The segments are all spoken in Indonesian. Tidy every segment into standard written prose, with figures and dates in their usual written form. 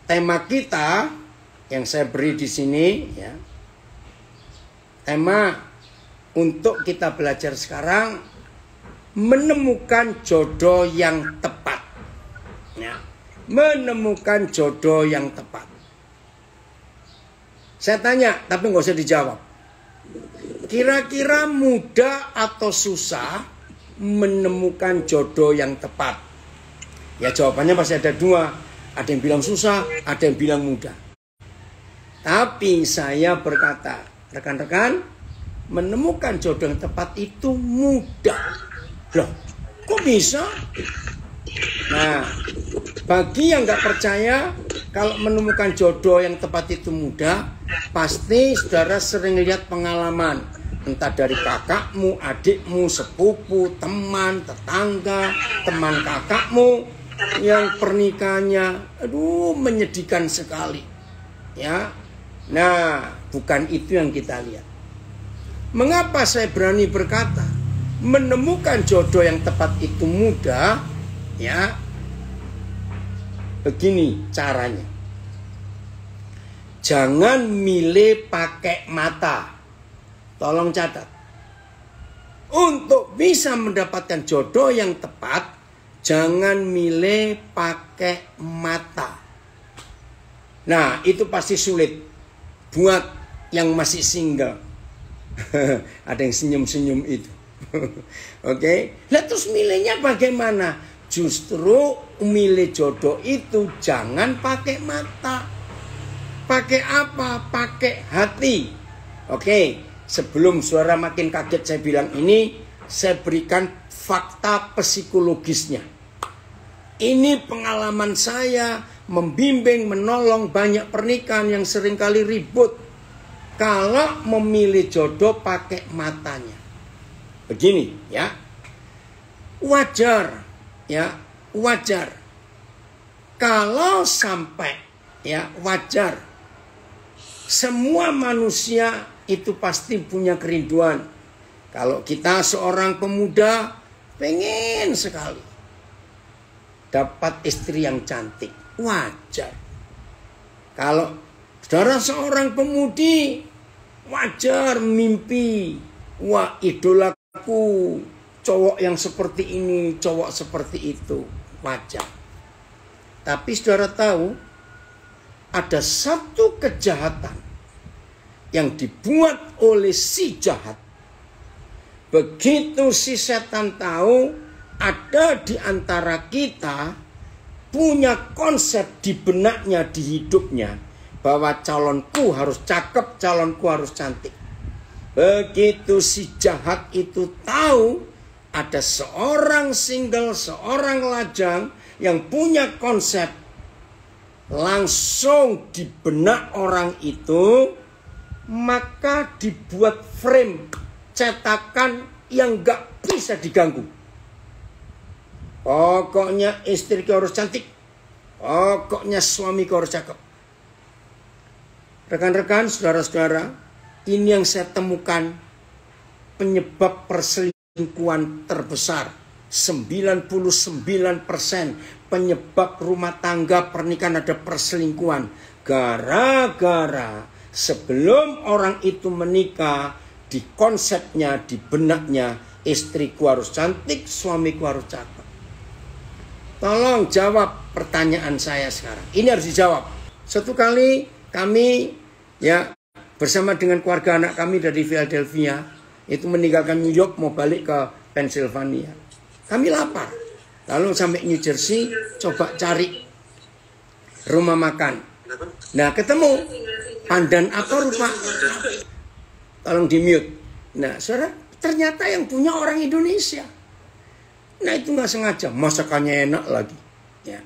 tema kita yang saya beri di sini, ya, tema untuk kita belajar sekarang, menemukan jodoh yang tepat. Ya, menemukan jodoh yang tepat. Saya tanya, tapi nggak usah dijawab. Kira-kira mudah atau susah menemukan jodoh yang tepat? Ya jawabannya pasti ada dua. Ada yang bilang susah, ada yang bilang mudah. Tapi saya berkata, rekan-rekan, menemukan jodoh yang tepat itu mudah. Loh, kok bisa? Nah, bagi yang nggak percaya kalau menemukan jodoh yang tepat itu mudah, pasti saudara sering lihat pengalaman. Entah dari kakakmu, adikmu, sepupu, teman, tetangga, teman kakakmu yang pernikahannya, aduh, menyedihkan sekali. Ya, nah, bukan itu yang kita lihat. Mengapa saya berani berkata menemukan jodoh yang tepat itu mudah? Ya, begini caranya. Jangan milih pakai mata. Tolong catat. Untuk bisa mendapatkan jodoh yang tepat, jangan milih pakai mata. Nah, itu pasti sulit buat yang masih single. Ada yang senyum-senyum itu. Oke. Lah terus milihnya bagaimana? Justru milih jodoh itu jangan pakai mata. Pakai apa? Pakai hati. Oke. Sebelum suara makin kaget saya bilang ini, saya berikan fakta psikologisnya. Ini pengalaman saya membimbing, menolong banyak pernikahan yang seringkali ribut kalau memilih jodoh pakai matanya. Begini ya. Wajar ya, wajar. Kalau sampai ya, wajar. Semua manusia itu pasti punya kerinduan. Kalau kita seorang pemuda pengen sekali dapat istri yang cantik, wajar. Kalau saudara seorang pemudi, wajar mimpi, wah idolaku cowok yang seperti ini, cowok seperti itu, wajar. Tapi saudara tahu ada satu kejahatan yang dibuat oleh si jahat. Begitu si setan tahu ada di antara kita punya konsep di benaknya, di hidupnya, bahwa calonku harus cakep, calonku harus cantik. Begitu si jahat itu tahu ada seorang single, seorang lajang yang punya konsep, langsung di benak orang itu, maka dibuat frame cetakan yang gak bisa diganggu. Pokoknya istriku harus cantik, pokoknya suamiku harus cakep. Rekan-rekan, saudara-saudara, ini yang saya temukan penyebab perselingkuhan terbesar. 99% penyebab rumah tangga pernikahan ada perselingkuhan. Gara-gara sebelum orang itu menikah, di konsepnya, di benaknya, istriku harus cantik, suamiku harus cakep. Tolong jawab pertanyaan saya sekarang. Ini harus dijawab. Satu kali kami ya bersama dengan keluarga anak kami dari Philadelphia itu meninggalkan New York mau balik ke Pennsylvania. Kami lapar. Lalu sampai New Jersey coba cari rumah makan. Nah, ketemu pandan apa rupa? Tolong di mute. Nah, saudara, ternyata yang punya orang Indonesia. Nah, itu nggak sengaja, masakannya enak lagi. Ya.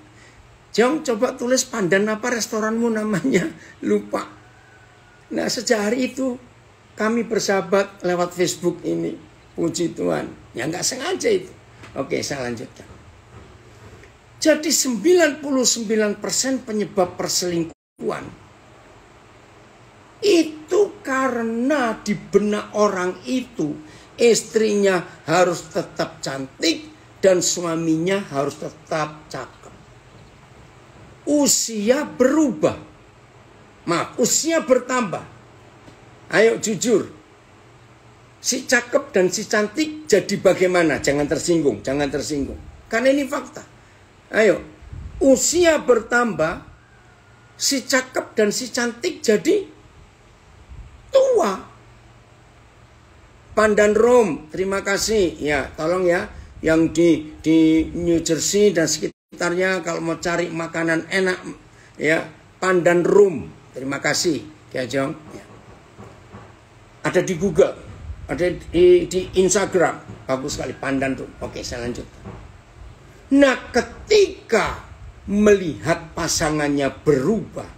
Jom coba tulis pandan apa restoranmu namanya, lupa. Nah, sejak hari itu kami bersahabat lewat Facebook ini. Puji Tuhan. Ya nggak sengaja itu. Oke, saya lanjutkan. Jadi 99% penyebab perselingkuhan itu karena di benak orang itu istrinya harus tetap cantik dan suaminya harus tetap cakep. usia berubah. Maaf, usia bertambah. Ayo jujur. Si cakep dan si cantik jadi bagaimana? Jangan tersinggung, jangan tersinggung. Karena ini fakta. Ayo, usia bertambah, si cakep dan si cantik jadi tua. Pandan Rum, terima kasih. Ya, tolong ya, yang di New Jersey dan sekitarnya kalau mau cari makanan enak, ya, Pandan Rum. Terima kasih, ya Jong. Ya. Ada di Google, ada di Instagram, bagus sekali Pandan Rum. Oke, saya lanjut. Nah, ketika melihat pasangannya berubah,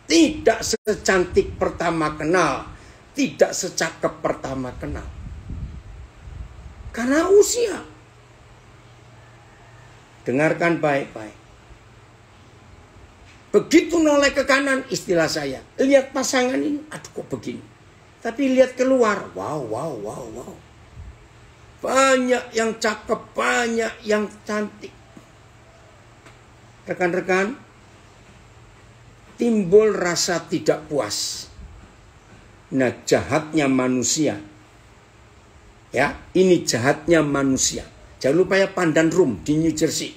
tidak secantik pertama kenal, tidak secakep pertama kenal. Karena usia. Dengarkan baik-baik. Begitu noleh ke kanan, istilah saya, lihat pasangan ini, aduh kok begini. Tapi lihat keluar, wow. Banyak yang cakep, banyak yang cantik. Rekan-rekan, timbul rasa tidak puas. Nah, jahatnya manusia. Ya, ini jahatnya manusia. Jangan lupa ya Pandan Rum di New Jersey.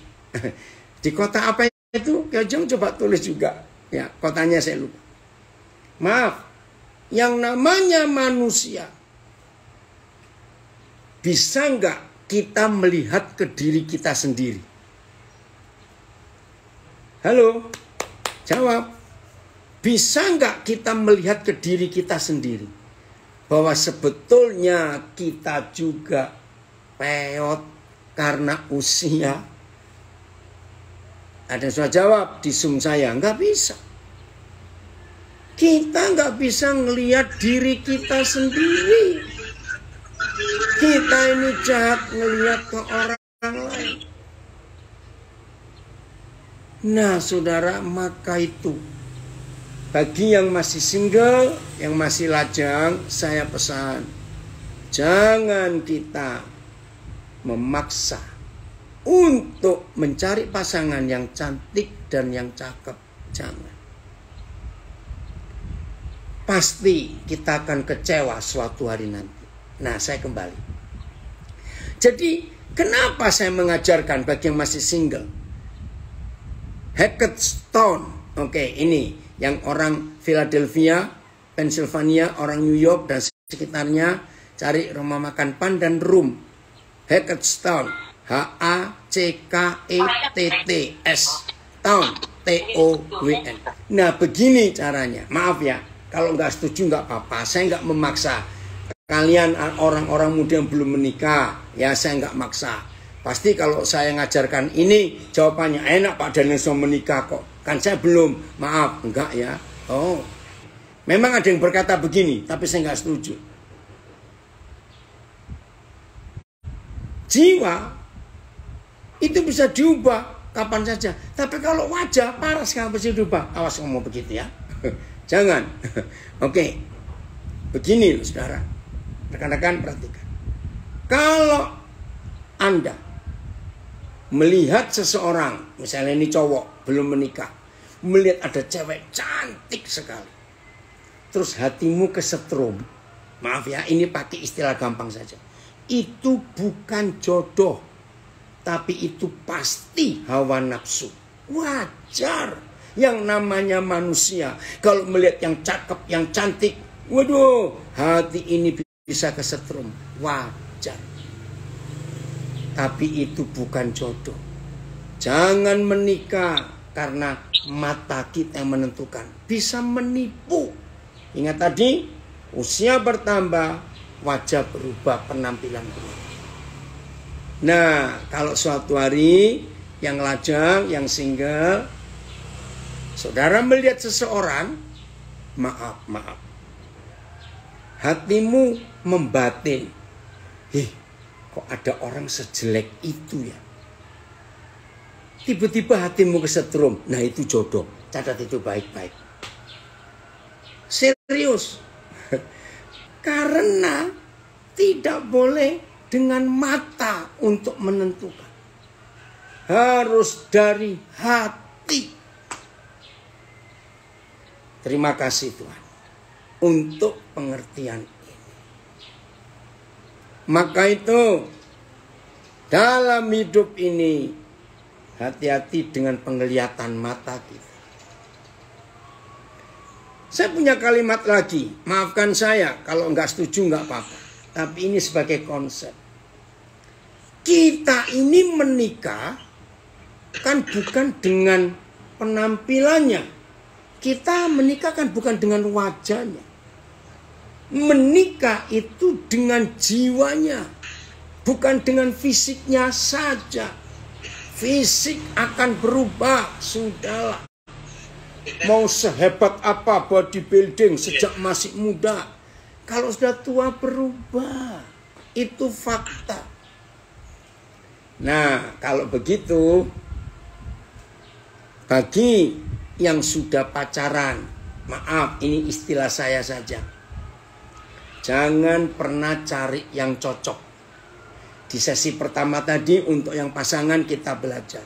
Di kota apa itu? Kajong coba tulis juga. Ya, kotanya saya lupa. Maaf, yang namanya manusia. Bisa nggak kita melihat ke diri kita sendiri? Halo, jawab. Bisa nggak kita melihat ke diri kita sendiri? Bahwa sebetulnya kita juga peot karena usia. Ada yang sudah jawab di Zoom saya, nggak bisa. Kita nggak bisa ngelihat diri kita sendiri. Kita ini jahat ngelihat ke orang lain. Nah, saudara, maka itu bagi yang masih single, yang masih lajang, saya pesan, jangan kita memaksa untuk mencari pasangan yang cantik dan yang cakep. Jangan. Pasti kita akan kecewa suatu hari nanti. Nah, saya kembali. Jadi, kenapa saya mengajarkan bagi yang masih single? Hackettstown. Oke, ini yang orang Philadelphia, Pennsylvania, orang New York dan sekitarnya cari rumah makan Pandan Rum. Hackettstown. H-A-C-K-E-T-T-S. Town. T-O-W-N. Nah, begini caranya. Maaf ya, kalau nggak setuju nggak apa-apa. Saya nggak memaksa. Kalian orang-orang muda yang belum menikah, ya saya nggak maksa. Pasti kalau saya ngajarkan ini, jawabannya enak Pak Daniel sudah menikah kok. Kan saya belum, maaf, enggak ya. Oh, memang ada yang berkata begini, tapi saya nggak setuju. Jiwa itu bisa diubah kapan saja. Tapi kalau wajah paras nggak bisa diubah. Awas ngomong begitu ya. Jangan. Oke, begini loh saudara. Rekan-rekan perhatikan. Kalau Anda melihat seseorang, misalnya ini cowok belum menikah, melihat ada cewek cantik sekali, terus hatimu kesetrum, maaf ya, ini pakai istilah gampang saja, itu bukan jodoh, tapi itu pasti hawa nafsu. Wajar, yang namanya manusia kalau melihat yang cakep, yang cantik, waduh, hati ini bisa kesetrum, wajar. Tapi itu bukan jodoh. Jangan menikah karena mata kita yang menentukan. Bisa menipu. Ingat tadi, usia bertambah, wajah berubah, penampilan berubah. Nah, kalau suatu hari yang lajang, yang single, saudara melihat seseorang, maaf, hatimu membatin. Kok ada orang sejelek itu ya? Tiba-tiba hatimu kesetrum. Nah, itu jodoh. Catat itu baik-baik. Serius. Karena tidak boleh dengan mata untuk menentukan. Harus dari hati. Terima kasih Tuhan untuk pengertian ini. Maka itu dalam hidup ini hati-hati dengan penglihatan mata kita. Saya punya kalimat lagi, maafkan saya kalau nggak setuju nggak apa-apa. Tapi ini sebagai konsep. Kita ini menikah kan bukan dengan penampilannya. Kita menikah kan bukan dengan wajahnya. Menikah itu dengan jiwanya, bukan dengan fisiknya saja. Fisik akan berubah, sudahlah. Mau sehebat apa bodybuilding sejak masih muda, kalau sudah tua berubah. Itu fakta. Nah, kalau begitu, bagi yang sudah pacaran, maaf ini istilah saya saja, jangan pernah cari yang cocok. Di sesi pertama tadi untuk yang pasangan kita belajar.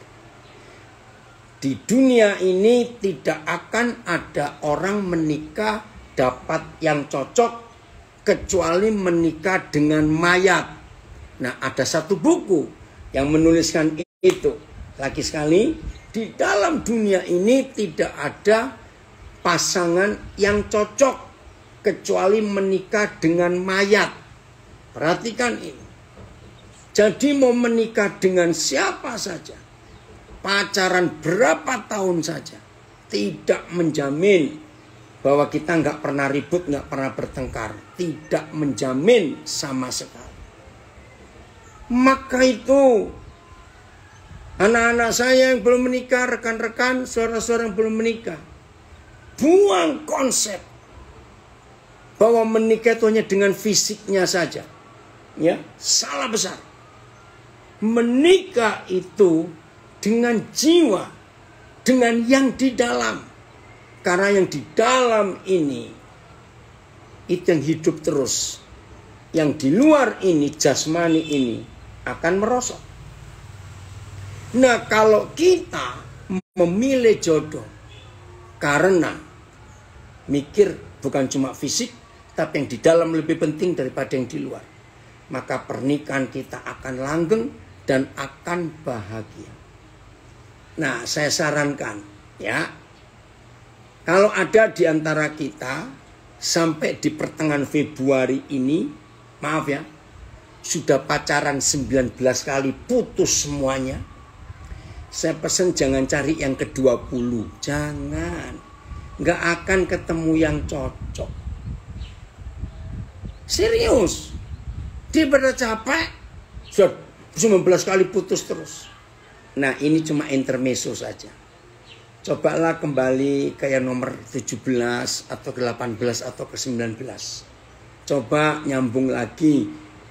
Di dunia ini tidak akan ada orang menikah dapat yang cocok kecuali menikah dengan mayat. Nah, ada satu buku yang menuliskan itu. Lagi sekali, di dalam dunia ini tidak ada pasangan yang cocok kecuali menikah dengan mayat. Perhatikan ini. Jadi mau menikah dengan siapa saja, pacaran berapa tahun saja, tidak menjamin bahwa kita nggak pernah ribut, nggak pernah bertengkar. Tidak menjamin sama sekali. Maka itu anak-anak saya yang belum menikah, rekan-rekan, saudara-saudara yang belum menikah, buang konsep bahwa menikah itu hanya dengan fisiknya saja. Ya, salah besar. Menikah itu dengan jiwa, dengan yang di dalam. Karena yang di dalam ini itu yang hidup terus. Yang di luar ini, jasmani ini akan merosot. Nah, kalau kita memilih jodoh karena mikir bukan cuma fisik, tapi yang di dalam lebih penting daripada yang di luar, maka pernikahan kita akan langgeng dan akan bahagia. Nah, saya sarankan ya, kalau ada di antara kita sampai di pertengahan Februari ini, maaf ya, sudah pacaran 19 kali putus semuanya, saya pesan jangan cari yang ke-20. Jangan. Nggak akan ketemu yang cocok. Serius. Dia pada capek, sudah 19 kali putus terus. Nah, ini cuma intermezzo saja. Cobalah kembali ke yang nomor 17 atau ke 18 atau ke 19. Coba nyambung lagi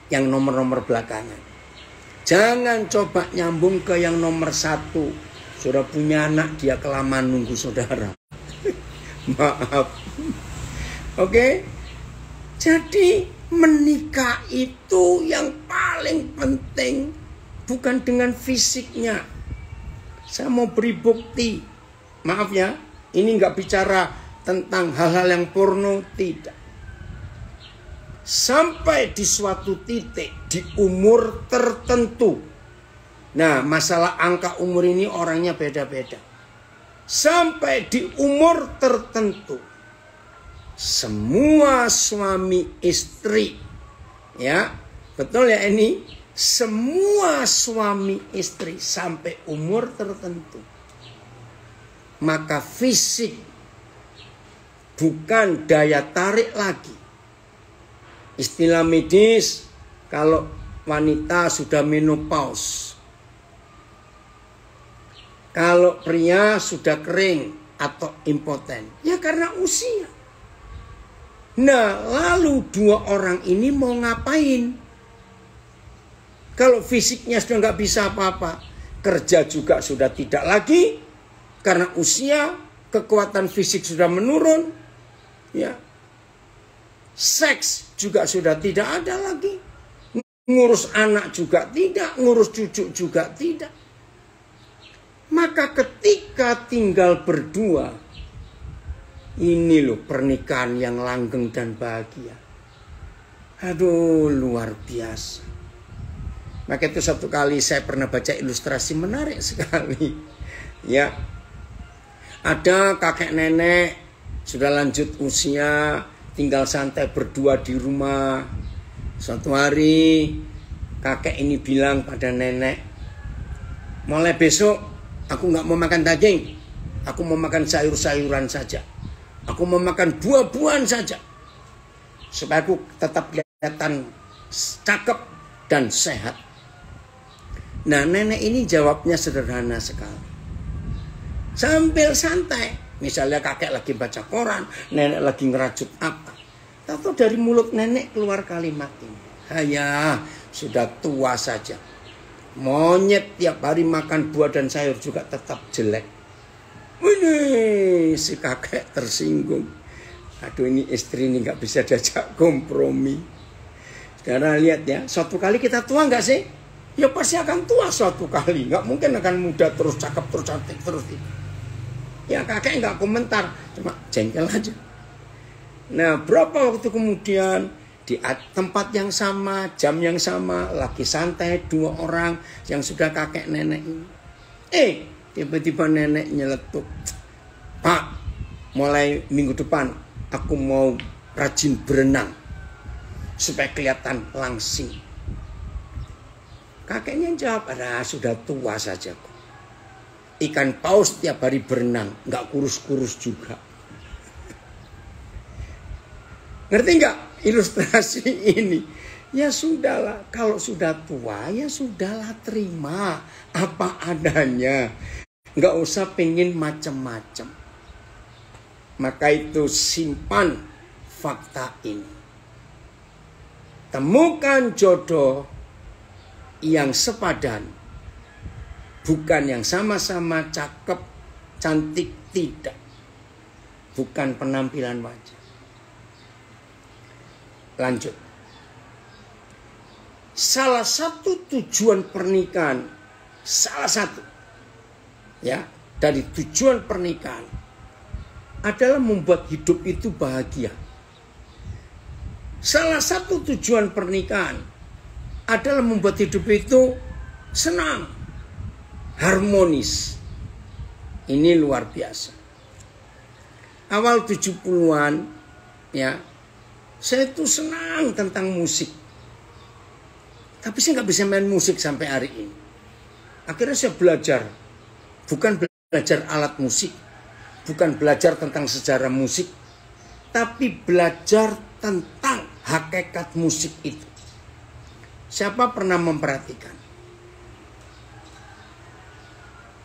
yang nomor-nomor belakangan. Jangan coba nyambung ke yang nomor 1. Sudah punya anak, dia kelamaan nunggu saudara. Maaf. Oke? Jadi menikah itu yang paling penting bukan dengan fisiknya. Saya mau beri bukti. Maaf ya, ini nggak bicara tentang hal-hal yang porno, tidak. Sampai di suatu titik di umur tertentu. Nah, masalah angka umur ini orangnya beda-beda. Sampai di umur tertentu, semua suami istri, ya betul ya ini, semua suami istri sampai umur tertentu, maka fisik bukan daya tarik lagi. Istilah medis, kalau wanita sudah menopause, kalau pria sudah kering atau impoten, ya karena usia. Nah, lalu dua orang ini mau ngapain? Kalau fisiknya sudah nggak bisa apa-apa, kerja juga sudah tidak lagi, karena usia, kekuatan fisik sudah menurun, ya. Seks juga sudah tidak ada lagi. Ngurus anak juga tidak, ngurus cucu juga tidak. Maka ketika tinggal berdua, Ini loh pernikahan yang langgeng dan bahagia. Aduh, luar biasa. Maka itu satu kali saya pernah baca ilustrasi menarik sekali. Ya, ada kakek nenek sudah lanjut usia, tinggal santai berdua di rumah. Suatu hari kakek ini bilang pada nenek, mulai besok aku nggak mau makan daging, aku mau makan sayur-sayuran saja, aku mau makan buah-buahan saja, supaya aku tetap kelihatan cakep dan sehat. Nah, nenek ini jawabnya sederhana sekali. Sambil santai, misalnya kakek lagi baca koran, nenek lagi ngerajut apa, tahu dari mulut nenek keluar kalimat ini, "Hayah, sudah tua saja. Monyet tiap hari makan buah dan sayur juga tetap jelek." Wih, si kakek tersinggung. Aduh, ini istri ini gak bisa diajak kompromi. Karena lihat ya, suatu kali kita tua gak sih? Ya pasti akan tua suatu kali. Gak mungkin akan muda terus, cakep terus, cantik terus. Ya kakek gak komentar, cuma jengkel aja. Nah, berapa waktu kemudian di tempat yang sama, jam yang sama, lagi santai dua orang yang sudah kakek nenek ini. Tiba-tiba nenek nyeletuk, "Pak, mulai minggu depan aku mau rajin berenang supaya kelihatan langsing." Kakeknya jawab, "Sudah tua saja kok. Ikan paus tiap hari berenang, nggak kurus-kurus juga." Ngerti nggak ilustrasi ini? Ya sudahlah, kalau sudah tua ya sudahlah, terima apa adanya. Nggak usah pengen macam-macam. Maka itu simpan fakta ini. Temukan jodoh yang sepadan. Bukan yang sama-sama cakep, cantik, tidak. Bukan penampilan wajah. Lanjut. Salah satu tujuan pernikahan, salah satu ya dari tujuan pernikahan adalah membuat hidup itu bahagia. Salah satu tujuan pernikahan adalah membuat hidup itu senang, harmonis. Ini luar biasa. Awal 70-an ya, saya itu senang tentang musik. Tapi saya nggak bisa main musik sampai hari ini. Akhirnya saya belajar. Bukan belajar alat musik. Bukan belajar tentang sejarah musik. Tapi belajar tentang hakikat musik itu. Siapa pernah memperhatikan?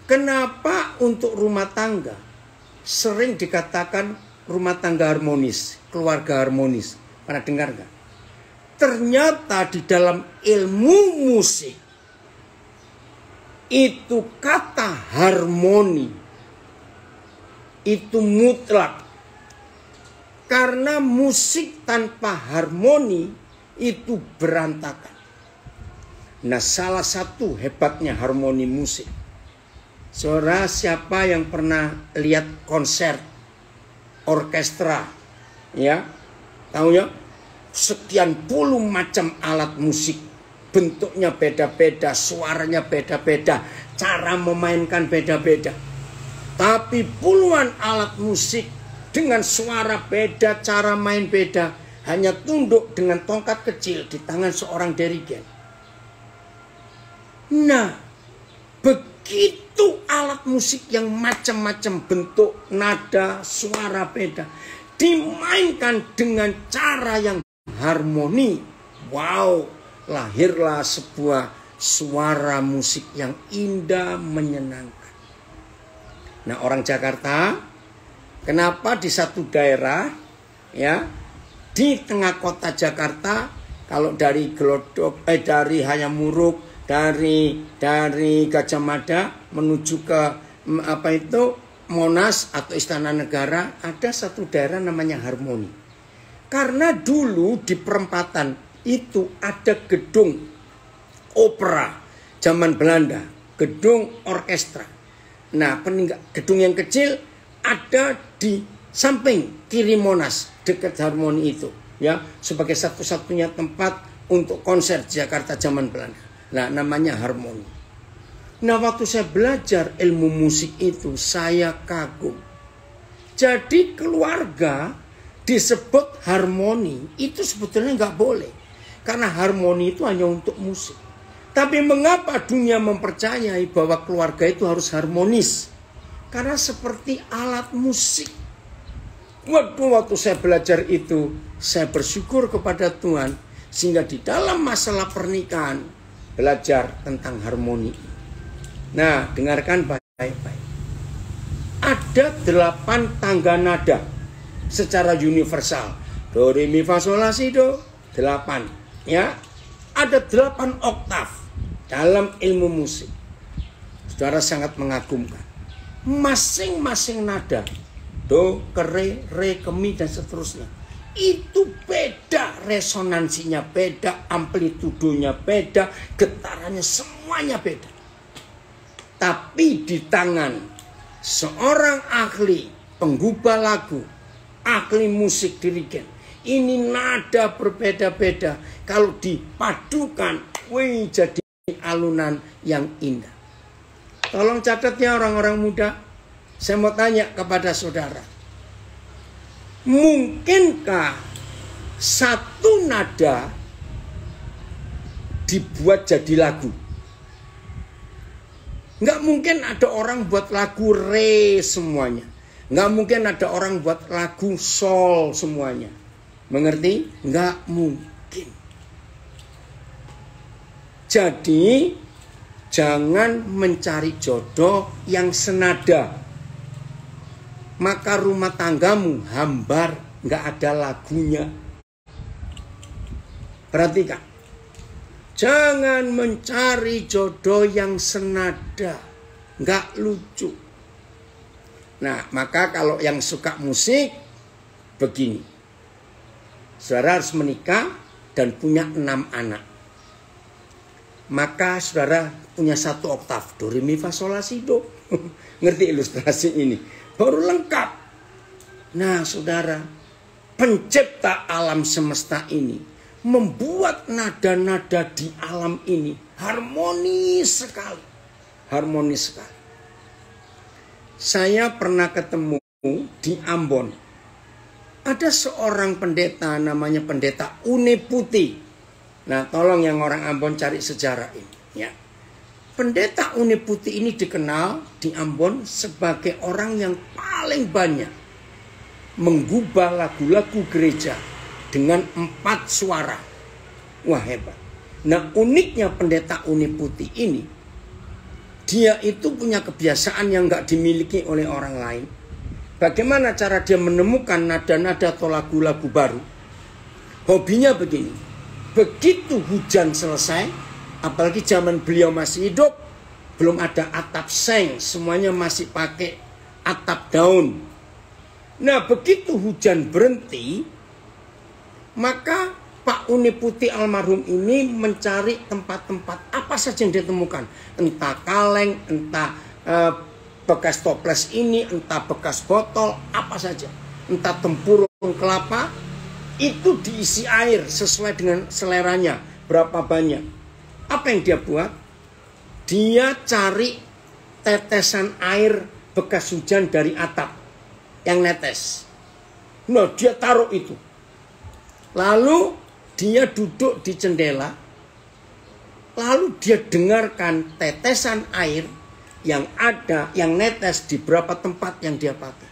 Kenapa untuk rumah tangga sering dikatakan rumah tangga harmonis, keluarga harmonis? Pernah dengar nggak? Ternyata di dalam ilmu musik itu kata harmoni itu mutlak. Karena musik tanpa harmoni itu berantakan. Nah, salah satu hebatnya harmoni musik. Saudara, siapa yang pernah lihat konser orkestra? Ya, tahu ya? Sekian puluh macam alat musik, bentuknya beda-beda, suaranya beda-beda, cara memainkan beda-beda. Tapi puluhan alat musik dengan suara beda, cara main beda, hanya tunduk dengan tongkat kecil di tangan seorang dirigen. Nah, begitu alat musik yang macam-macam bentuk, nada, suara beda dimainkan dengan cara yang harmoni. Wow, lahirlah sebuah suara musik yang indah, menyenangkan. Nah, orang Jakarta, kenapa di satu daerah, ya, di tengah kota Jakarta, kalau dari Glodok, dari Hayamuruk, dari Gajah Mada menuju ke Monas atau Istana Negara, ada satu daerah namanya Harmoni. Karena dulu di perempatan itu ada gedung opera zaman Belanda, gedung orkestra. Nah, gedung yang kecil ada di samping kiri Monas, dekat Harmoni itu, ya, sebagai satu-satunya tempat untuk konser Jakarta zaman Belanda. Nah, namanya Harmoni. Nah, waktu saya belajar ilmu musik itu, saya kagum. Jadi keluarga disebut harmoni itu sebetulnya nggak boleh. Karena harmoni itu hanya untuk musik. Tapi mengapa dunia mempercayai bahwa keluarga itu harus harmonis? Karena seperti alat musik. Waktu saya belajar itu, saya bersyukur kepada Tuhan. Sehingga di dalam masalah pernikahan, belajar tentang harmoni. Nah, dengarkan baik-baik. Ada 8 tangga nada secara universal. Do, re, mi, fa, sol, la, si, do. 8. Ya, ada 8 oktav dalam ilmu musik. Saudara sangat mengagumkan. Masing-masing nada, do, ke, re, ke, mi, dan seterusnya, itu beda resonansinya, beda amplitudonya, beda getarannya, semuanya beda. Tapi di tangan seorang ahli penggubah lagu, ahli musik dirigen, ini nada berbeda-beda. Kalau dipadukan, wih, jadi alunan yang indah. Tolong catat ya orang-orang muda. Saya mau tanya kepada saudara. Mungkinkah satu nada dibuat jadi lagu? Nggak mungkin ada orang buat lagu re semuanya. Nggak mungkin ada orang buat lagu sol semuanya. Mengerti? Nggak mungkin. Jadi jangan mencari jodoh yang senada. Maka rumah tanggamu hambar, nggak ada lagunya. Perhatikan. Jangan mencari jodoh yang senada. Nggak lucu. Nah, maka kalau yang suka musik, begini. Saudara harus menikah dan punya 6 anak. Maka saudara punya 1 oktav. Do, re, mi, fa, sol, la, si, do. Ngerti ilustrasi ini? Baru lengkap. Nah, saudara, pencipta alam semesta ini membuat nada-nada di alam ini harmonis sekali. Harmonis sekali. Saya pernah ketemu di Ambon. Ada seorang pendeta namanya pendeta Une Putih. Nah, tolong yang orang Ambon cari sejarah ini, ya. Pendeta Une Putih ini dikenal di Ambon sebagai orang yang paling banyak menggubah lagu-lagu gereja dengan 4 suara. Wah, hebat. Nah, uniknya pendeta Une Putih ini, dia itu punya kebiasaan yang nggak dimiliki oleh orang lain. Bagaimana cara dia menemukan nada-nada atau lagu-lagu baru? Hobinya begini. Begitu hujan selesai, apalagi zaman beliau masih hidup, belum ada atap seng, semuanya masih pakai atap daun. Nah, begitu hujan berhenti, maka Pak Une Putih almarhum ini mencari tempat-tempat apa saja yang ditemukan. Entah kaleng, entah bekas toples ini, entah bekas botol, apa saja. Entah tempurung kelapa, itu diisi air sesuai dengan seleranya. Berapa banyak. Apa yang dia buat? Dia cari tetesan air bekas hujan dari atap yang netes. Nah, dia taruh itu. Lalu dia duduk di jendela. Lalu dia dengarkan tetesan air yang ada, yang netes di beberapa tempat yang dia pakai.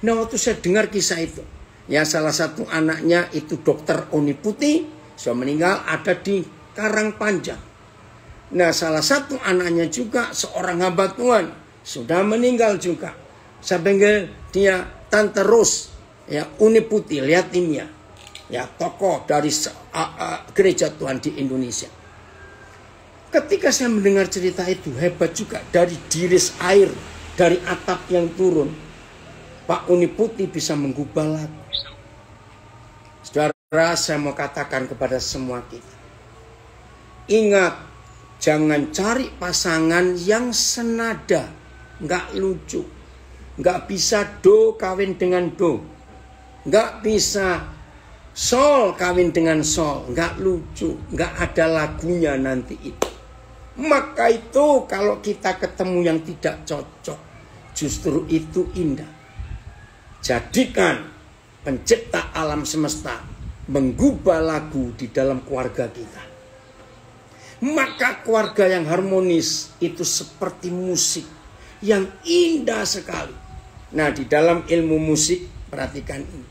Nah, waktu saya dengar kisah itu, ya, salah satu anaknya itu Dokter Une Putih, sudah meninggal, ada di Karangpanjang. Nah, salah satu anaknya juga seorang hamba Tuhan, sudah meninggal juga. Saya panggil dia Tante Rose, ya, Une Putih, lihat ini ya. Ya, tokoh dari gereja Tuhan di Indonesia. Ketika saya mendengar cerita itu, hebat juga, dari diris air dari atap yang turun, Pak Une Putih bisa menggubah lagu. Saudara, saya mau katakan kepada semua kita, ingat, jangan cari pasangan yang senada, nggak lucu. Nggak bisa do kawin dengan do. Nggak bisa sol kawin dengan sol. Nggak lucu. Nggak ada lagunya nanti itu. Maka itu kalau kita ketemu yang tidak cocok, justru itu indah. Jadikan pencipta alam semesta menggubah lagu di dalam keluarga kita. Maka keluarga yang harmonis itu seperti musik yang indah sekali. Nah, di dalam ilmu musik, perhatikan ini.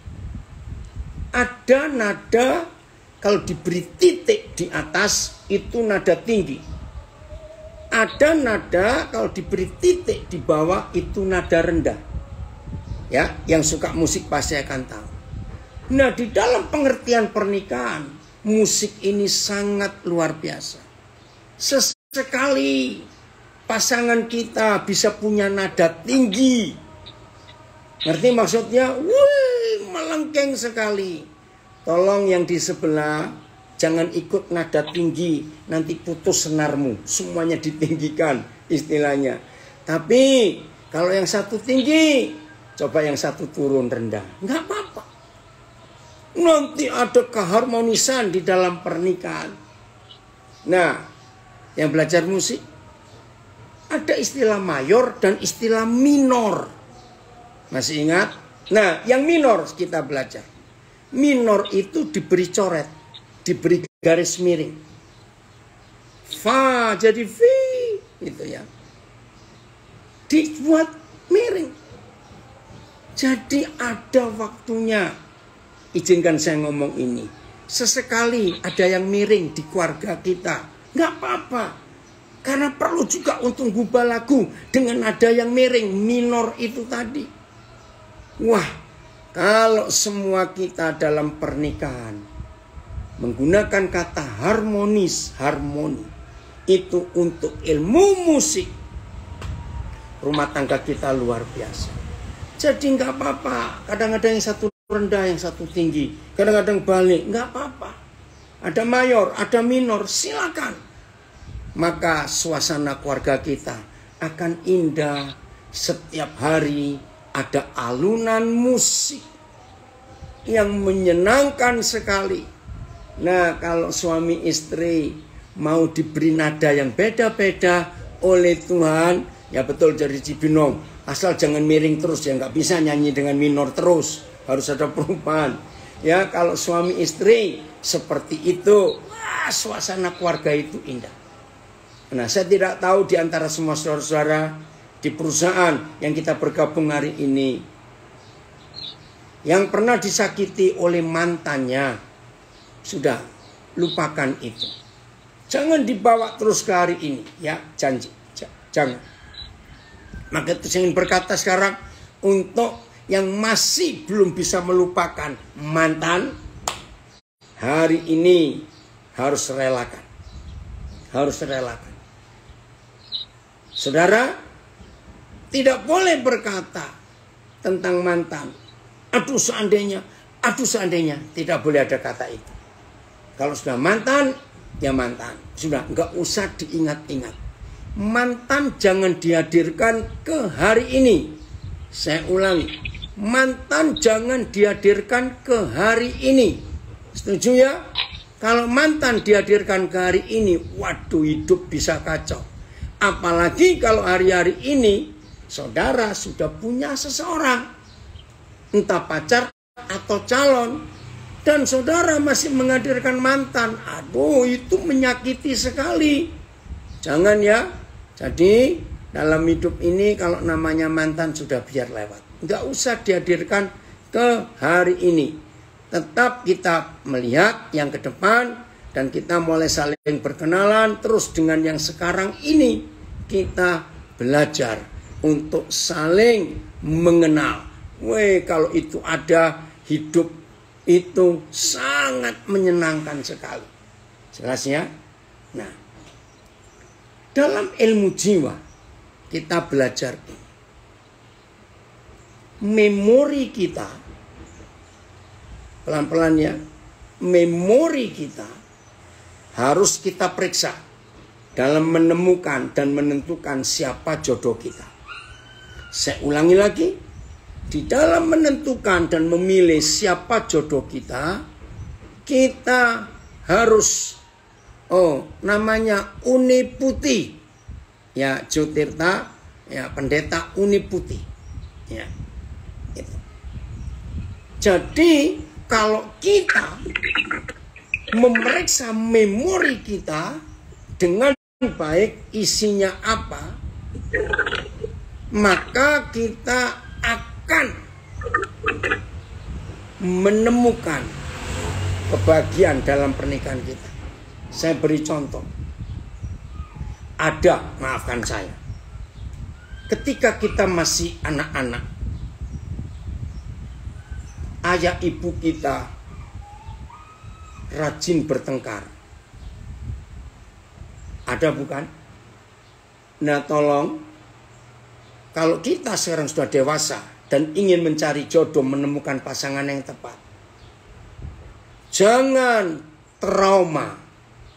Ada nada kalau diberi titik di atas itu nada tinggi. Ada nada kalau diberi titik di bawah itu nada rendah. Ya, yang suka musik pasti akan tahu. Nah, di dalam pengertian pernikahan, musik ini sangat luar biasa. Sesekali pasangan kita bisa punya nada tinggi. Ngerti maksudnya? Wih, melengkeng sekali. Tolong yang di sebelah jangan ikut nada tinggi, nanti putus senarmu. Semuanya ditinggikan istilahnya. Tapi kalau yang satu tinggi, coba yang satu turun rendah. Nggak apa-apa. Nanti ada keharmonisan di dalam pernikahan. Nah, yang belajar musik, ada istilah mayor dan istilah minor. Masih ingat? Nah, yang minor kita belajar. Minor itu diberi coret, diberi garis miring. Fa jadi fi, gitu ya. Dibuat miring. Jadi ada waktunya. Izinkan saya ngomong ini. Sesekali ada yang miring di keluarga kita. Nggak apa-apa. Karena perlu juga untuk gubah lagu dengan nada yang miring. Minor itu tadi. Wah, kalau semua kita dalam pernikahan menggunakan kata harmonis, harmoni. Itu untuk ilmu musik. Rumah tangga kita luar biasa. Jadi nggak apa-apa. Kadang-kadang yang satu rendah, yang satu tinggi. Kadang-kadang balik, nggak apa-apa. Ada mayor, ada minor, silakan. Maka suasana keluarga kita akan indah. Setiap hari ada alunan musik yang menyenangkan sekali. Nah, kalau suami istri mau diberi nada yang beda-beda oleh Tuhan, ya betul dari Cibinong. Asal jangan miring terus, ya nggak bisa nyanyi dengan minor terus. Harus ada perubahan. Ya, kalau suami istri seperti itu, wah, suasana keluarga itu indah. Nah, saya tidak tahu di antara semua saudara-saudara di perusahaan yang kita bergabung hari ini, yang pernah disakiti oleh mantannya, sudah lupakan itu. Jangan dibawa terus ke hari ini, ya, janji, jangan. Maka itu saya ingin berkata sekarang untuk yang masih belum bisa melupakan mantan, hari ini harus relakan. Harus relakan. Saudara, tidak boleh berkata tentang mantan, aduh seandainya. Tidak boleh ada kata itu. Kalau sudah mantan, ya mantan. Sudah, nggak usah diingat-ingat. Mantan jangan dihadirkan ke hari ini. Saya ulangi, mantan jangan dihadirkan ke hari ini. Setuju ya? Kalau mantan dihadirkan ke hari ini, waduh, hidup bisa kacau. Apalagi kalau hari-hari ini saudara sudah punya seseorang, entah pacar atau calon, dan saudara masih menghadirkan mantan. Aduh, itu menyakiti sekali. Jangan ya. Jadi dalam hidup ini kalau namanya mantan sudah biar lewat. Nggak usah dihadirkan ke hari ini. Tetap kita melihat yang ke depan dan kita mulai saling berkenalan. Terus dengan yang sekarang ini kita belajar untuk saling mengenal. Kalau itu ada, hidup itu sangat menyenangkan sekali. Jelas ya? Nah, dalam ilmu jiwa kita belajar ini. Memori kita, pelan-pelan ya, memori kita harus kita periksa dalam menemukan dan menentukan siapa jodoh kita. Saya ulangi lagi, di dalam menentukan dan memilih siapa jodoh kita, kita harus namanya Uni Putih. Ya, Jotirta, ya pendeta Uni Putih. Ya. Gitu. Jadi, kalau kita memeriksa memori kita dengan baik isinya apa, maka kita akan menemukan kebahagiaan dalam pernikahan kita. Saya beri contoh. Ada, maafkan saya, ketika kita masih anak-anak, ayah ibu kita rajin bertengkar. Ada bukan? Nah tolong, kalau kita sekarang sudah dewasa dan ingin mencari jodoh, menemukan pasangan yang tepat, jangan trauma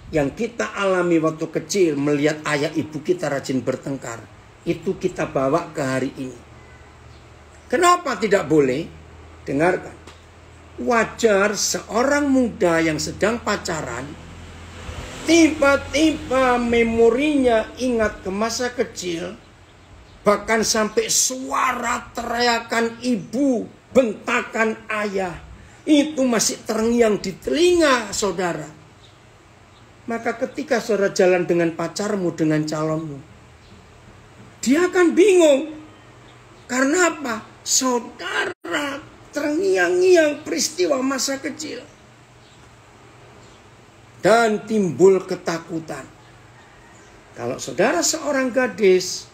yang kita alami waktu kecil melihat ayah ibu kita rajin bertengkar, itu kita bawa ke hari ini. Kenapa tidak boleh? Dengarkan. Wajar seorang muda yang sedang pacaran tiba-tiba memorinya ingat ke masa kecil, bahkan sampai suara teriakan ibu, bentakan ayah, itu masih terngiang di telinga saudara. Maka ketika saudara jalan dengan pacarmu, dengan calonmu, dia akan bingung. Karena apa? Saudara terngiang-ngiang peristiwa masa kecil. Dan timbul ketakutan. Kalau saudara seorang gadis,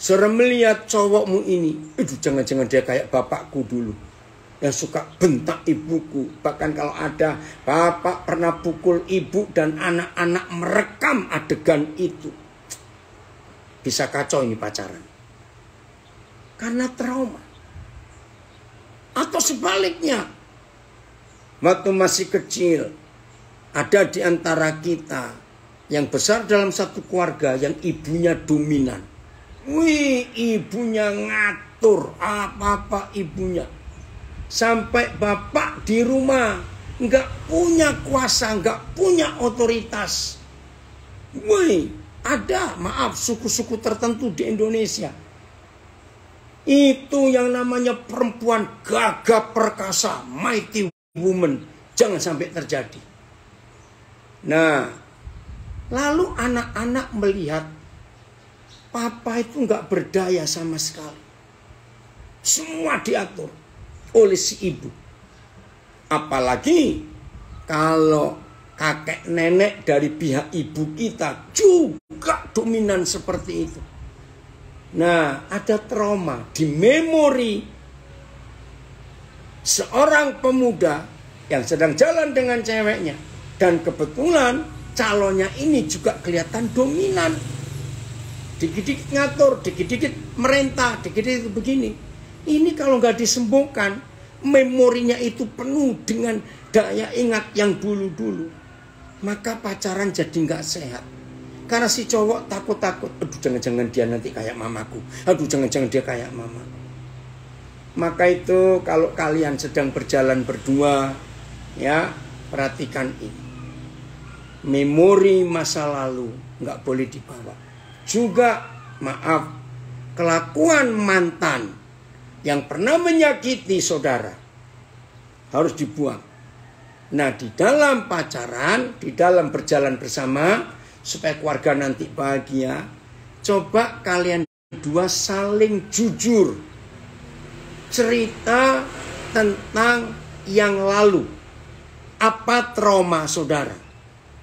saudara melihat cowokmu ini, jangan-jangan dia kayak bapakku dulu, yang suka bentak ibuku. Bahkan kalau ada bapak pernah pukul ibu dan anak-anak merekam adegan itu, bisa kacau ini pacaran. Karena trauma. Atau sebaliknya, waktu masih kecil, ada di antara kita yang besar dalam satu keluarga yang ibunya dominan. Wih, ibunya ngatur apa-apa ibunya. Sampai bapak di rumah nggak punya kuasa, nggak punya otoritas. Wih, ada, maaf, suku-suku tertentu di Indonesia. Itu yang namanya perempuan gagah perkasa, mighty woman. Jangan sampai terjadi. Nah, lalu anak-anak melihat papa itu nggak berdaya sama sekali. Semua diatur oleh si ibu. Apalagi kalau kakek nenek dari pihak ibu kita juga dominan seperti itu. Nah, ada trauma di memori seorang pemuda yang sedang jalan dengan ceweknya. Dan kebetulan calonnya ini juga kelihatan dominan. Dikit-dikit ngatur, dikit-dikit merintah, dikit-dikit begini. Ini kalau nggak disembuhkan, memorinya itu penuh dengan daya ingat yang dulu-dulu. Maka pacaran jadi nggak sehat. Karena si cowok takut-takut. Aduh, jangan-jangan dia nanti kayak mamaku. Aduh, jangan-jangan dia kayak mama. Maka itu kalau kalian sedang berjalan berdua, ya, perhatikan ini. Memori masa lalu nggak boleh dibawa. Juga, maaf, kelakuan mantan yang pernah menyakiti saudara harus dibuang. Nah, di dalam pacaran, di dalam berjalan bersama, supaya keluarga nanti bahagia, coba kalian berdua saling jujur. Cerita tentang yang lalu. Apa trauma saudara?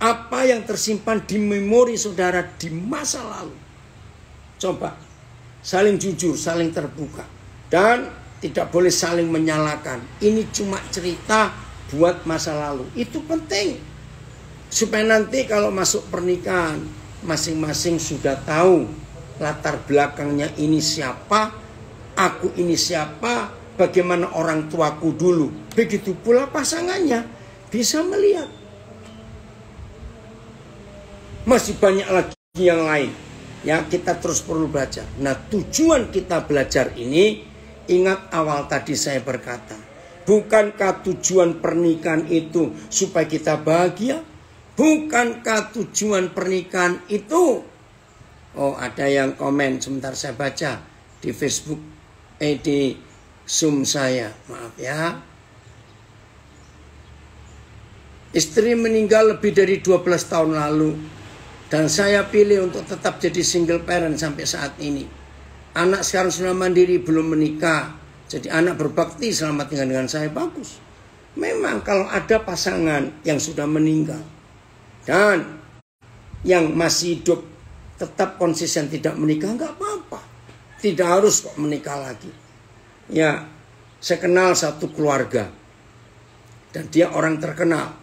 Apa yang tersimpan di memori saudara di masa lalu? Coba saling jujur, saling terbuka. Dan tidak boleh saling menyalahkan. Ini cuma cerita buat masa lalu. Itu penting. Supaya nanti kalau masuk pernikahan, masing-masing sudah tahu latar belakangnya ini siapa, aku ini siapa, bagaimana orang tuaku dulu. Begitu pula pasangannya bisa melihat. Masih banyak lagi yang lain. Ya, kita terus perlu belajar. Nah, tujuan kita belajar ini, ingat awal tadi saya berkata, bukankah tujuan pernikahan itu supaya kita bahagia? Bukankah tujuan pernikahan itu? Oh, ada yang komen, sebentar saya baca di Facebook, di Zoom saya. Maaf ya. Istri meninggal lebih dari 12 tahun lalu. Dan saya pilih untuk tetap jadi single parent sampai saat ini. Anak sekarang sudah mandiri, belum menikah. Jadi anak berbakti selama tinggal dengan saya, bagus. Memang kalau ada pasangan yang sudah meninggal dan yang masih hidup tetap konsisten tidak menikah, nggak apa-apa. Tidak harus kok menikah lagi. Ya, saya kenal satu keluarga. Dan dia orang terkenal.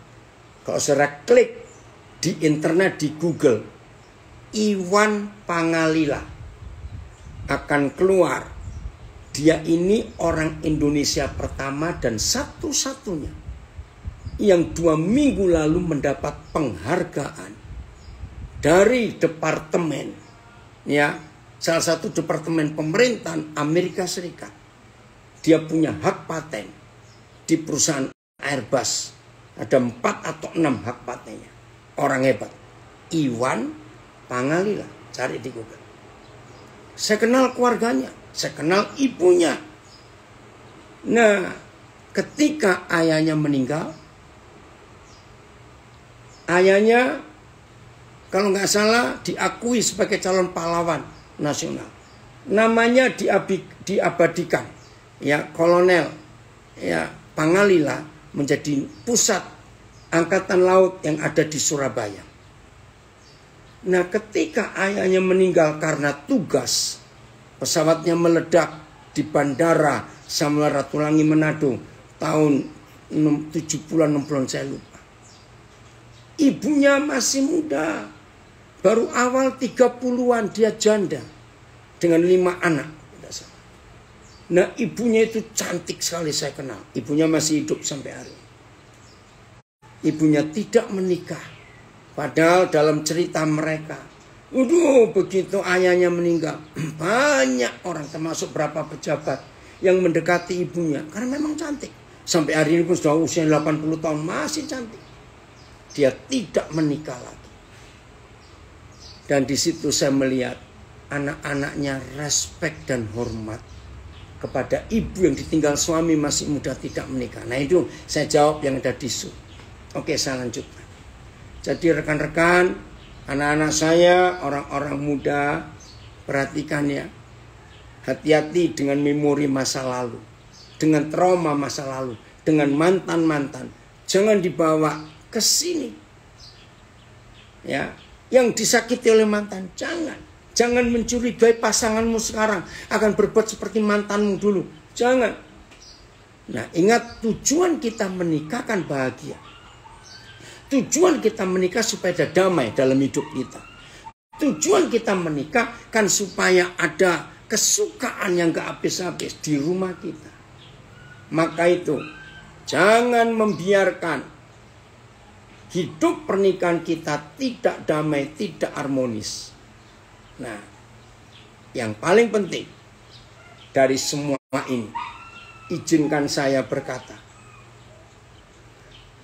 Kalau saya klik di internet, di Google, Iwan Pangalila, akan keluar. Dia ini orang Indonesia pertama dan satu-satunya yang 2 minggu lalu mendapat penghargaan dari departemen, ya, salah satu departemen pemerintahan Amerika Serikat. Dia punya hak paten di perusahaan Airbus. Ada 4 atau 6 hak patennya. Orang hebat. Iwan Pangalila. Cari di Google. Saya kenal keluarganya. Saya kenal ibunya. Nah, ketika ayahnya meninggal, ayahnya kalau nggak salah diakui sebagai calon pahlawan nasional. Namanya diabadikan. Ya, Kolonel ya Pangalila menjadi pusat angkatan laut yang ada di Surabaya. Nah, ketika ayahnya meninggal karena tugas, pesawatnya meledak di bandara Samratulangi Manado tahun 70-an 60-an saya lupa. Ibunya masih muda, baru awal 30-an, dia janda dengan 5 anak. Nah, ibunya itu cantik sekali, saya kenal. Ibunya masih hidup sampai hari ini. Ibunya tidak menikah. Padahal dalam cerita mereka, begitu ayahnya meninggal, banyak orang termasuk berapa pejabat yang mendekati ibunya. Karena memang cantik. Sampai hari ini pun sudah usia 80 tahun, masih cantik. Dia tidak menikah lagi. Dan di situ saya melihat anak-anaknya respect dan hormat kepada ibu yang ditinggal suami masih muda tidak menikah. Nah, itu saya jawab yang ada di Zoom. Oke, saya lanjutkan. Jadi rekan-rekan, anak-anak saya, orang-orang muda, perhatikan ya. Hati-hati dengan memori masa lalu. Dengan trauma masa lalu. Dengan mantan-mantan. Jangan dibawa ke sini. Ya, yang disakiti oleh mantan, jangan. Jangan mencurigai pasanganmu sekarang akan berbuat seperti mantanmu dulu. Jangan. Nah, ingat tujuan kita menikah kan bahagia. Tujuan kita menikah supaya ada damai dalam hidup kita. Tujuan kita menikah kan supaya ada kesukaan yang gak habis-habis di rumah kita. Maka itu, jangan membiarkan hidup pernikahan kita tidak damai, tidak harmonis. Nah, yang paling penting dari semua ini, izinkan saya berkata,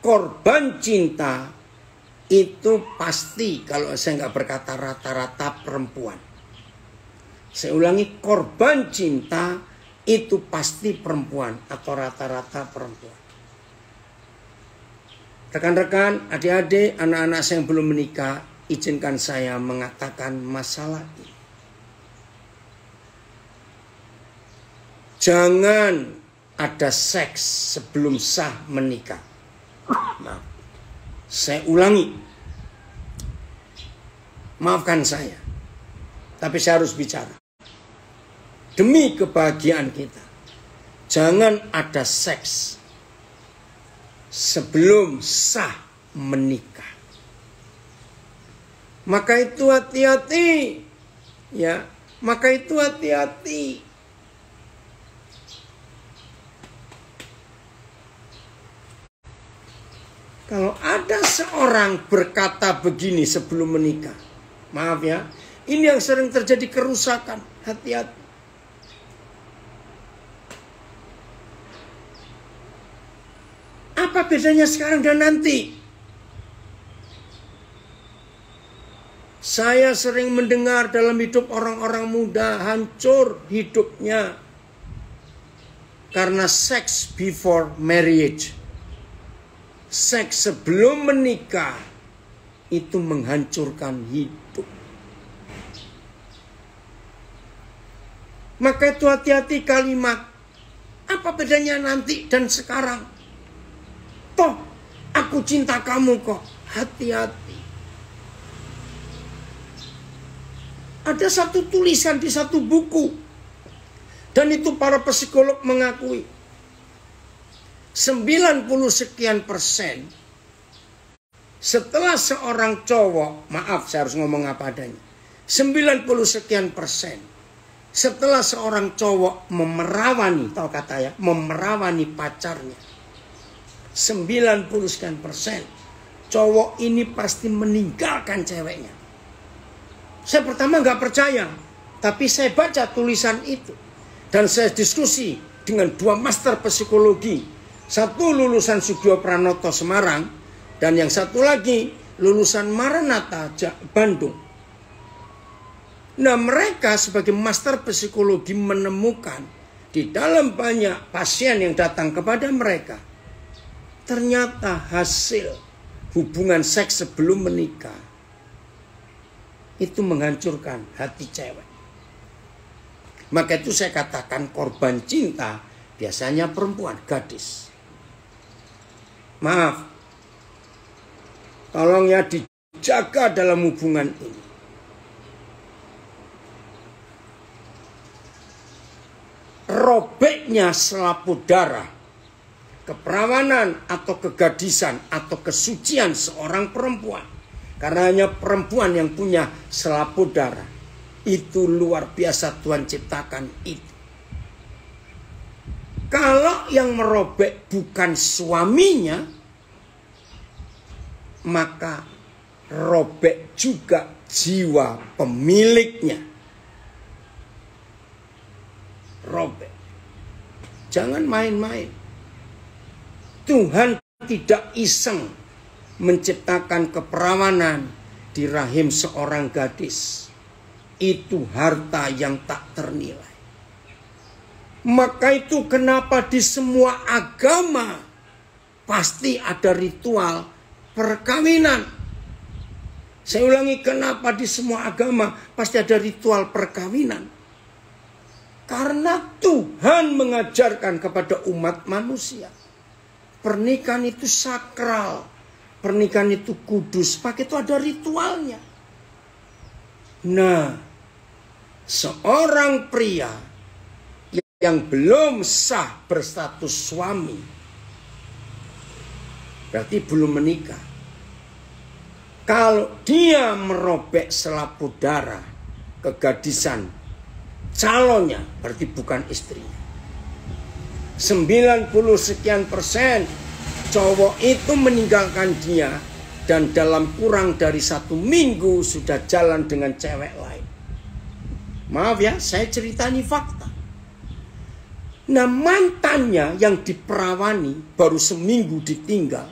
korban cinta itu pasti, kalau saya nggak berkata rata-rata perempuan. Saya ulangi, korban cinta itu pasti perempuan atau rata-rata perempuan. Rekan-rekan, adik-adik, anak-anak saya yang belum menikah, izinkan saya mengatakan masalah ini. Jangan ada seks sebelum sah menikah. Maaf. Saya ulangi. Maafkan saya. Tapi saya harus bicara. Demi kebahagiaan kita. Jangan ada seks sebelum sah menikah. Maka itu hati-hati. Ya, maka itu hati-hati. Kalau ada seorang berkata begini sebelum menikah, maaf ya, Ini yang sering terjadi kerusakan. Hati-hati. Apa bedanya sekarang dan nanti? Saya sering mendengar dalam hidup orang-orang muda hancur hidupnya karena seks before marriage. Seks sebelum menikah itu menghancurkan hidup. Maka itu hati-hati kalimat, apa bedanya nanti dan sekarang? Toh aku cinta kamu kok. Hati-hati. Ada satu tulisan di satu buku. Dan itu para psikolog mengakui. 90 sekian persen. Setelah seorang cowok. Maaf saya harus ngomong apa adanya. 90 sekian persen. Setelah seorang cowok memerawani. Tahu kata ya. Memerawani pacarnya. 90 sekian persen. Cowok ini pasti meninggalkan ceweknya. Saya pertama nggak percaya, tapi saya baca tulisan itu dan saya diskusi dengan 2 master psikologi, satu lulusan Sugio Pranoto Semarang dan yang satu lagi lulusan Maranatha Bandung. Nah mereka sebagai master psikologi menemukan di dalam banyak pasien yang datang kepada mereka, ternyata hasil hubungan seks sebelum menikah itu menghancurkan hati cewek. Maka itu saya katakan korban cinta biasanya perempuan, gadis. Maaf. Tolong ya dijaga dalam hubungan ini. Robeknya selaput darah, keperawanan atau kegadisan atau kesucian seorang perempuan. Karena hanya perempuan yang punya selaput darah. Itu luar biasa Tuhan ciptakan itu. Kalau yang merobek bukan suaminya, maka robek juga jiwa pemiliknya. Robek. Jangan main-main. Tuhan tidak iseng menciptakan keperawanan di rahim seorang gadis. Itu harta yang tak ternilai. Maka itu kenapa di semua agama pasti ada ritual perkawinan. Saya ulangi, kenapa di semua agama pasti ada ritual perkawinan? Karena Tuhan mengajarkan kepada umat manusia, pernikahan itu sakral. Pernikahan itu kudus, pakai itu ada ritualnya. Nah, seorang pria yang belum sah berstatus suami, berarti belum menikah. Kalau dia merobek selaput darah kegadisan calonnya, berarti bukan istrinya. 90 sekian persen cowok itu meninggalkan dia dan dalam kurang dari 1 minggu sudah jalan dengan cewek lain. Maaf ya, saya cerita ini fakta. Nah mantannya yang diperawani baru seminggu ditinggal.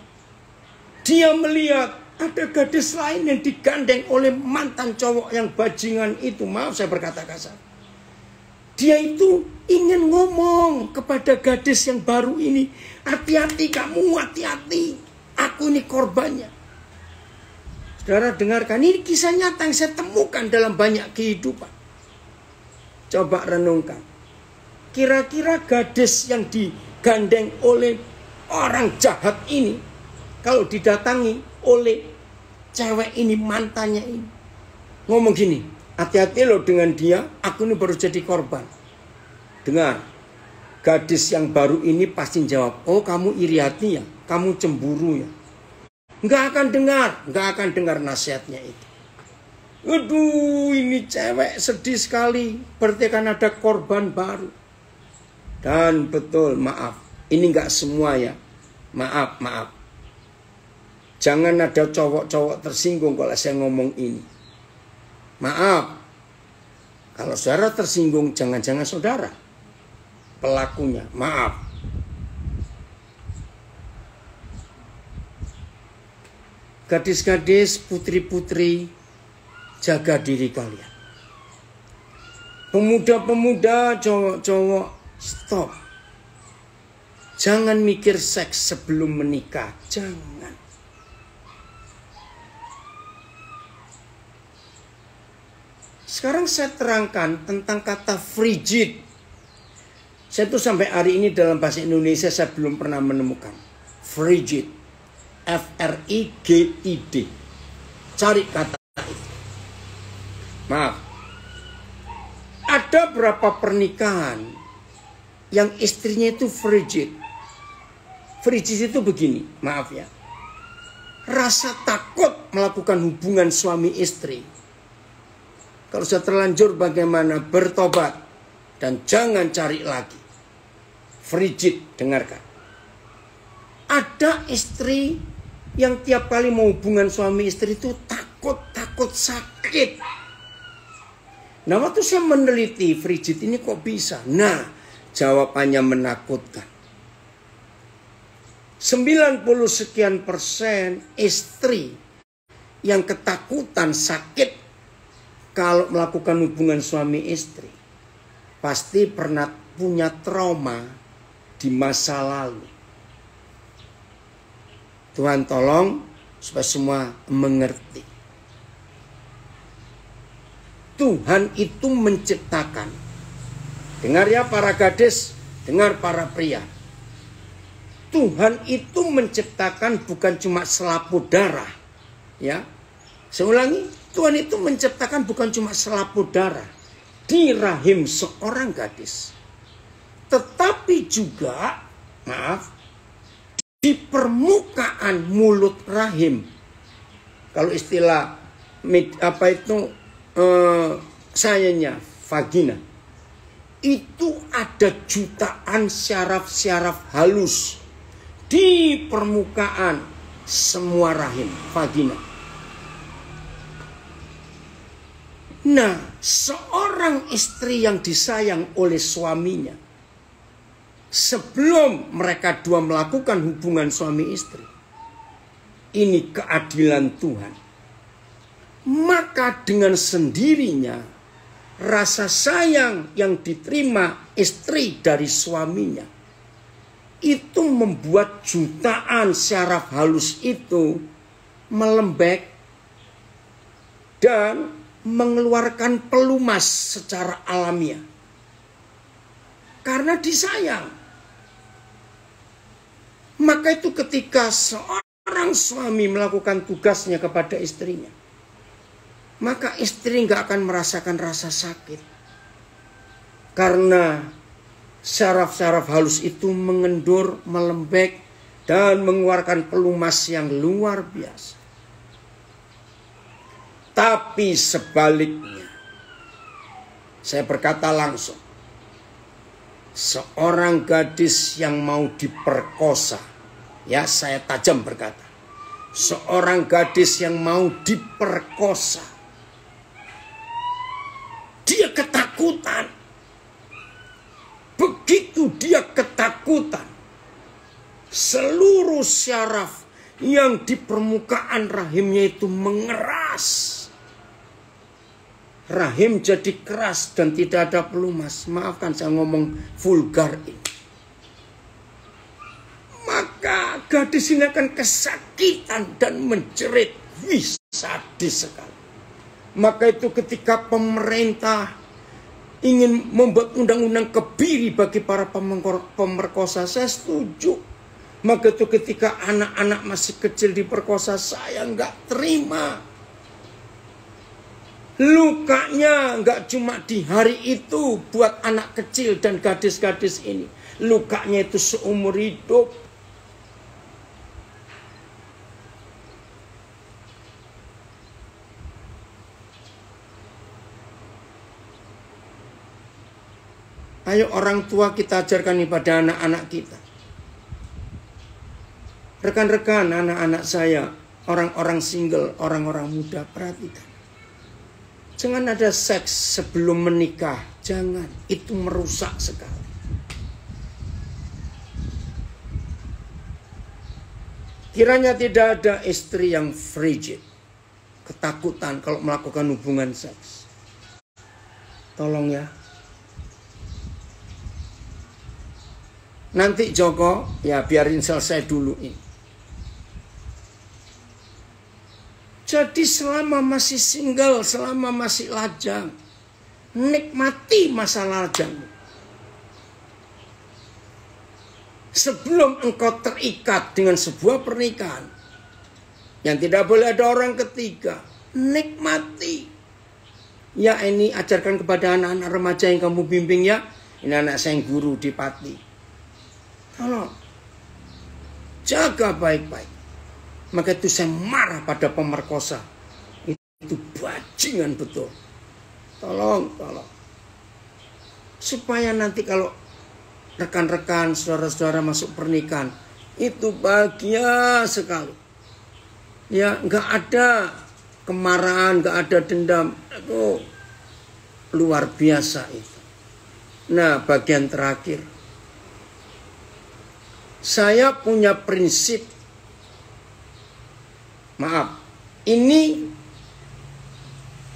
Dia melihat ada gadis lain yang digandeng oleh mantan cowok yang bajingan itu. Maaf saya berkata kasar. Dia itu ingin ngomong kepada gadis yang baru ini, hati-hati kamu, hati-hati. Aku ini korbannya. Saudara dengarkan, ini kisah nyata yang saya temukan dalam banyak kehidupan. Coba renungkan. Kira-kira gadis yang digandeng oleh orang jahat ini, kalau didatangi oleh cewek ini, mantannya ini, ngomong gini, hati-hati loh dengan dia, aku ini baru jadi korban. Dengar, gadis yang baru ini pasti jawab, oh kamu iri hati ya, kamu cemburu ya. Nggak akan dengar nasihatnya itu. Aduh, ini cewek sedih sekali, berarti kan ada korban baru. Dan betul, maaf, ini nggak semua ya, maaf. Jangan ada cowok-cowok tersinggung kalau saya ngomong ini. Maaf, Kalau saudara tersinggung, jangan-jangan saudara pelakunya. Maaf. Gadis-gadis, putri-putri, jaga diri kalian. Pemuda-pemuda, cowok-cowok, stop. Jangan mikir seks sebelum menikah. Jangan. Sekarang saya terangkan tentang kata frigid. Saya tuh sampai hari ini dalam bahasa Indonesia saya belum pernah menemukan. Frigid. F-R-I-G-I-D. Cari kata itu. Maaf. Ada berapa pernikahan yang istrinya itu frigid. Frigid itu begini, maaf ya. Rasa takut melakukan hubungan suami istri. Kalau sudah terlanjur bagaimana? Bertobat. Dan jangan cari lagi. Frigid, dengarkan. Ada istri yang tiap kali mau hubungan suami istri itu takut sakit. Nah, waktu saya meneliti frigid ini kok bisa? Nah, jawabannya menakutkan. 90 sekian persen istri yang ketakutan sakit kalau melakukan hubungan suami istri pasti pernah punya trauma di masa lalu. Tuhan tolong supaya semua mengerti. Tuhan itu menciptakan. Dengar ya para gadis, dengar para pria. Tuhan itu menciptakan bukan cuma selaput darah. Ya. Saya ulangi, Tuhan itu menciptakan bukan cuma selaput darah di rahim seorang gadis. Tetapi juga, maaf, di permukaan mulut rahim. Kalau istilah sayanya vagina. Itu ada jutaan syaraf-syaraf halus di permukaan semua rahim vagina. Nah, seorang istri yang disayang oleh suaminya, sebelum mereka dua melakukan hubungan suami istri, ini keadilan Tuhan. Maka dengan sendirinya rasa sayang yang diterima istri dari suaminya itu membuat jutaan syaraf halus itu melembek dan mengeluarkan pelumas secara alamiah. Karena disayang. Maka itu ketika seorang suami melakukan tugasnya kepada istrinya, maka istri nggak akan merasakan rasa sakit. Karena syaraf-syaraf halus itu mengendur, melembek, dan mengeluarkan pelumas yang luar biasa. Tapi sebaliknya, saya berkata langsung, seorang gadis yang mau diperkosa, ya saya tajam berkata, seorang gadis yang mau diperkosa, dia ketakutan. Begitu dia ketakutan, seluruh syaraf yang di permukaan rahimnya itu mengeras. Rahim jadi keras dan tidak ada pelumas. Maafkan saya ngomong vulgar ini. Maka gadis ini akan kesakitan dan menjerit. Wih, sadis sekali. Maka itu ketika pemerintah ingin membuat undang-undang kebiri bagi para pemerkosa, saya setuju. Maka itu ketika anak-anak masih kecil diperkosa, saya nggak terima. Lukanya nggak cuma di hari itu buat anak kecil dan gadis-gadis ini. Lukanya itu seumur hidup. Ayo orang tua kita ajarkan pada anak-anak kita. Rekan-rekan, anak-anak saya, orang-orang single, orang-orang muda, perhatikan. Jangan ada seks sebelum menikah. Jangan. Itu merusak sekali. Kiranya tidak ada istri yang frigid. Ketakutan kalau melakukan hubungan seks. Tolong ya. Nanti Joko, ya biarin selesai dulu ini. Jadi selama masih single, selama masih lajang, nikmati masa lajangmu. Sebelum engkau terikat dengan sebuah pernikahan, yang tidak boleh ada orang ketiga, nikmati. Ya ini ajarkan kepada anak-anak remaja yang kamu bimbing ya. Ini anak saya yang guru di Pati. Tolong jaga baik-baik. Maka itu saya marah pada pemerkosa. Itu bajingan betul. Tolong. Supaya nanti kalau rekan-rekan, saudara-saudara masuk pernikahan, itu bahagia sekali. Ya, nggak ada kemarahan, nggak ada dendam. Itu luar biasa itu. Nah, bagian terakhir. Saya punya prinsip. Maaf, ini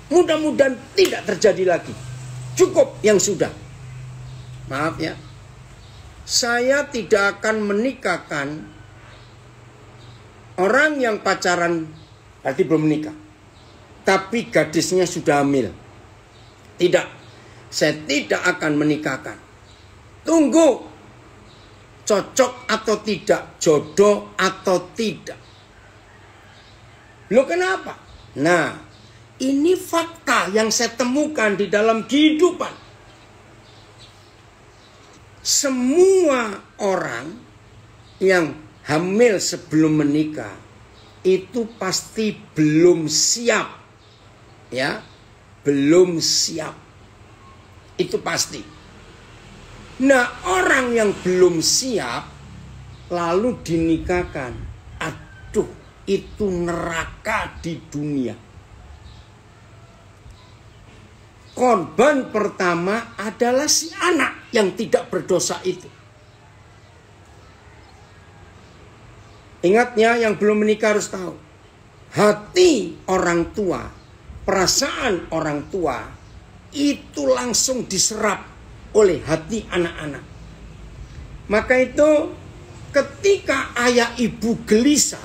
mudah-mudahan tidak terjadi lagi. Cukup yang sudah. Maaf ya. Saya tidak akan menikahkan orang yang pacaran berarti belum menikah. Tapi gadisnya sudah hamil. Tidak. Saya tidak akan menikahkan. Tunggu. Cocok atau tidak, jodoh atau tidak. Loh kenapa? Nah, ini fakta yang saya temukan di dalam kehidupan. Semua orang yang hamil sebelum menikah itu pasti belum siap. Ya, belum siap. Itu pasti. Nah, orang yang belum siap lalu dinikahkan. Aduh, itu neraka di dunia. Korban pertama adalah si anak yang tidak berdosa itu. Ingat ya, yang belum menikah harus tahu. Hati orang tua, perasaan orang tua itu langsung diserap oleh hati anak-anak. Maka itu ketika ayah ibu gelisah,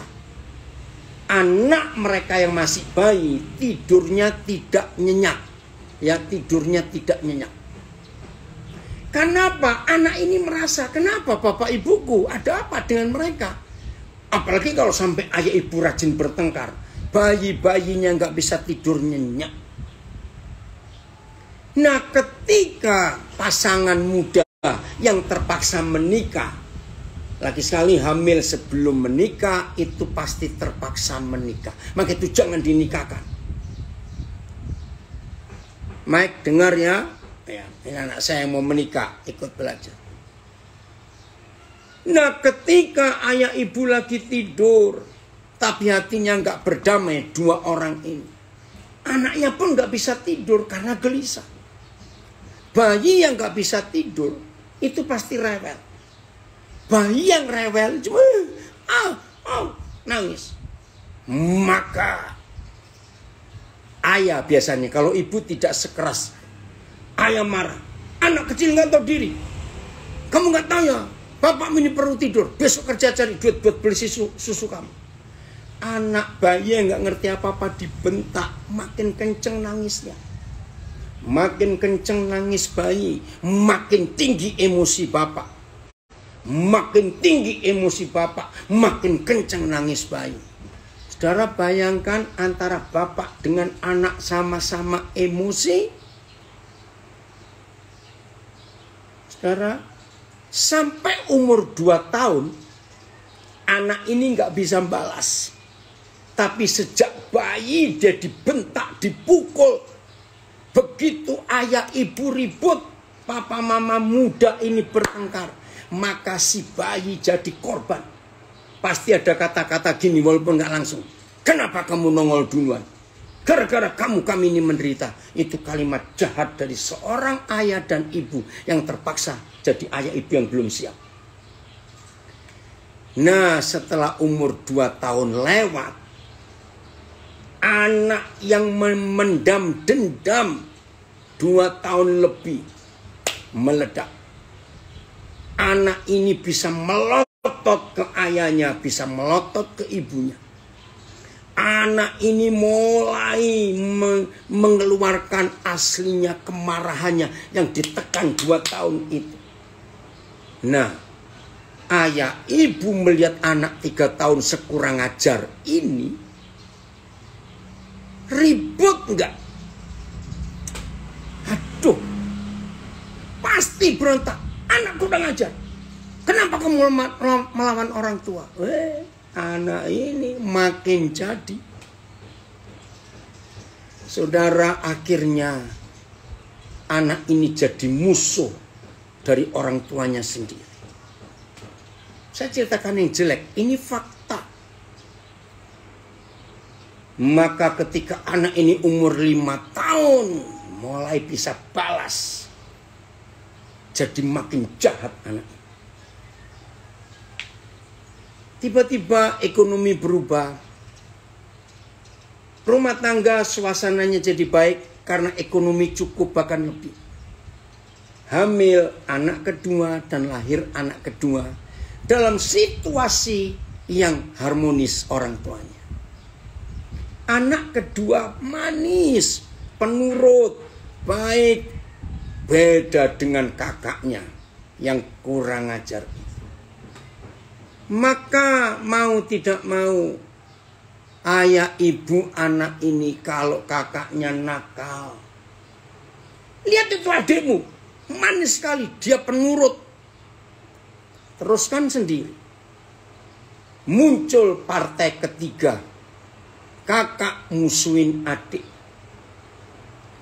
anak mereka yang masih bayi tidurnya tidak nyenyak. Ya, tidurnya tidak nyenyak. Kenapa? Anak ini merasa, kenapa bapak ibuku, ada apa dengan mereka? Apalagi kalau sampai ayah ibu rajin bertengkar, bayi-bayinya nggak bisa tidur nyenyak. Nah, ketika pasangan muda yang terpaksa menikah, lagi sekali hamil sebelum menikah, itu pasti terpaksa menikah. Maka itu jangan dinikahkan. Mike, dengar ya. Ini anak saya yang mau menikah, ikut belajar. Nah, ketika ayah ibu lagi tidur, tapi hatinya nggak berdamai, dua orang ini, anaknya pun nggak bisa tidur karena gelisah. Bayi yang gak bisa tidur itu pasti rewel. Bayi yang rewel cuma nangis. Maka ayah biasanya, kalau ibu tidak sekeras, ayah marah. Anak kecil gak tahu diri. Kamu gak tahu ya, bapak ini perlu tidur. Besok kerja cari duit buat beli susu kamu. Anak bayi yang gak ngerti apa-apa dibentak, makin kenceng nangisnya. Makin kenceng nangis bayi, makin tinggi emosi bapak. Makin tinggi emosi bapak, makin kenceng nangis bayi. Saudara bayangkan antara bapak dengan anak sama-sama emosi. Saudara, sampai umur 2 tahun, anak ini nggak bisa balas. Tapi sejak bayi dia dibentak, dipukul. Begitu ayah ibu ribut, papa mama muda ini bertengkar, maka si bayi jadi korban. Pasti ada kata-kata gini walaupun nggak langsung. Kenapa kamu nongol duluan? Gara-gara kamu kami ini menderita. Itu kalimat jahat dari seorang ayah dan ibu yang terpaksa jadi ayah ibu yang belum siap. Nah, setelah umur 2 tahun lewat, anak yang memendam dendam 2 tahun lebih meledak. Anak ini bisa melotot ke ayahnya, bisa melotot ke ibunya. Anak ini mulai mengeluarkan aslinya kemarahannya yang ditekan 2 tahun itu. Nah, ayah ibu melihat anak 3 tahun sekurang ajar ini, ribut enggak? Aduh, pasti berontak. Anak kurang ajar. Kenapa kamu melawan orang tua? Anak ini makin jadi. Saudara, akhirnya anak ini jadi musuh dari orang tuanya sendiri. Saya ceritakan yang jelek, ini fakta. Maka ketika anak ini umur 5 tahun, mulai bisa balas. Jadi makin jahat anak ini. Tiba-tiba ekonomi berubah. Rumah tangga suasananya jadi baik karena ekonomi cukup bahkan lebih. Hamil anak kedua dan lahir anak kedua dalam situasi yang harmonis orang tuanya. Anak kedua manis, penurut, baik, beda dengan kakaknya yang kurang ajar. Maka mau tidak mau, ayah ibu anak ini kalau kakaknya nakal. Lihat itu adikmu, manis sekali, dia penurut. Teruskan sendiri. Muncul partai ketiga, kakak musuhin adik.